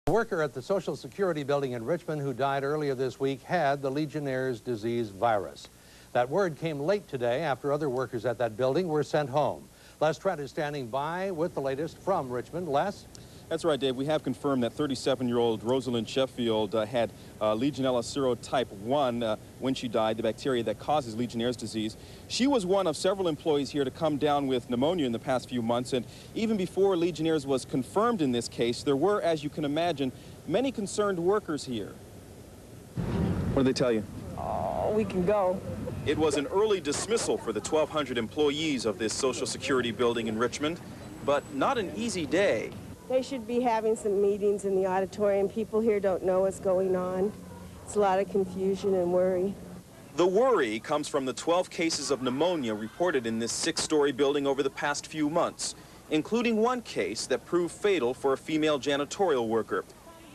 A worker at the Social Security building in Richmond who died earlier this week had the Legionnaires Disease virus. That word came late today after other workers at that building were sent home. Les Trent is standing by with the latest from Richmond. Les? That's right, Dave. We have confirmed that 37-year-old Rosalind Sheffield had Legionella serotype 1 when she died, the bacteria that causes Legionnaires' disease. She was one of several employees here to come down with pneumonia in the past few months, and even before Legionnaires was confirmed in this case, there were, as you can imagine, many concerned workers here. What did they tell you? Oh, we can go. It was an early dismissal for the 1,200 employees of this Social Security building in Richmond, but not an easy day. They should be having some meetings in the auditorium. People here don't know what's going on. It's a lot of confusion and worry. The worry comes from the 12 cases of pneumonia reported in this 6-story building over the past few months, including one case that proved fatal for a female janitorial worker.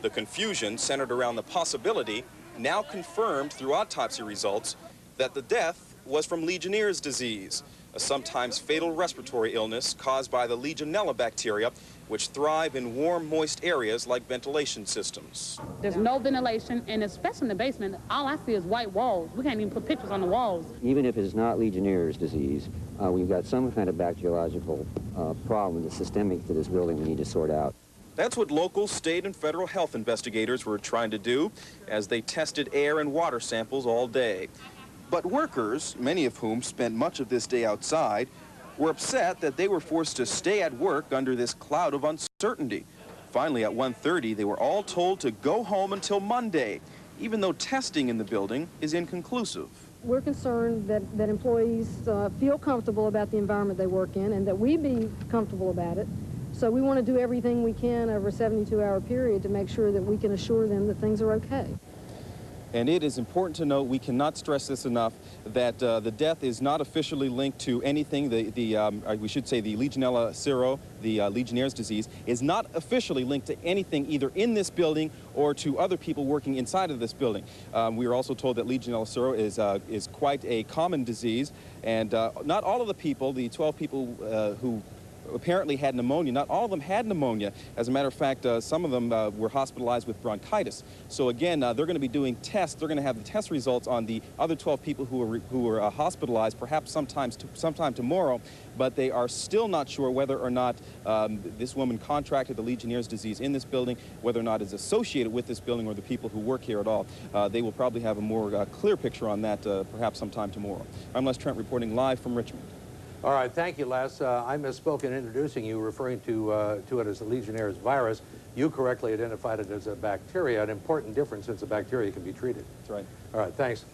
The confusion centered around the possibility, now confirmed through autopsy results, that the death was from Legionnaires' disease, a sometimes fatal respiratory illness caused by the Legionella bacteria, which thrive in warm, moist areas like ventilation systems. There's no ventilation, and especially in the basement, all I see is white walls. We can't even put pictures on the walls. Even if it's not Legionnaires' disease, we've got some kind of bacteriological problem that's systemic to this building we need to sort out. That's what local, state, and federal health investigators were trying to do as they tested air and water samples all day. But workers, many of whom spent much of this day outside, were upset that they were forced to stay at work under this cloud of uncertainty. Finally, at 1:30, they were all told to go home until Monday, even though testing in the building is inconclusive. We're concerned that employees feel comfortable about the environment they work in and that we be comfortable about it. So we want to do everything we can over a 72-hour period to make sure that we can assure them that things are okay. And it is important to note, we cannot stress this enough, that the death is not officially linked to anything. We should say the Legionella sero, the Legionnaires' disease, is not officially linked to anything either in this building or to other people working inside of this building. We are also told that Legionella sero is quite a common disease, and not all of the people, the 12 people who apparently had pneumonia, not all of them had pneumonia. As a matter of fact, some of them were hospitalized with bronchitis. So again, they're going to be doing tests. They're going to have the test results on the other 12 people who were hospitalized, perhaps sometime tomorrow, but they are still not sure whether or not this woman contracted the Legionnaires' disease in this building, whether or not it's associated with this building or the people who work here at all. They will probably have a more clear picture on that perhaps sometime tomorrow. I'm Les Trent reporting live from Richmond. All right, thank you, Les. I misspoke in introducing you, referring to it as the Legionnaires virus. You correctly identified it as a bacteria, an important difference since a bacteria can be treated. That's right. All right, thanks.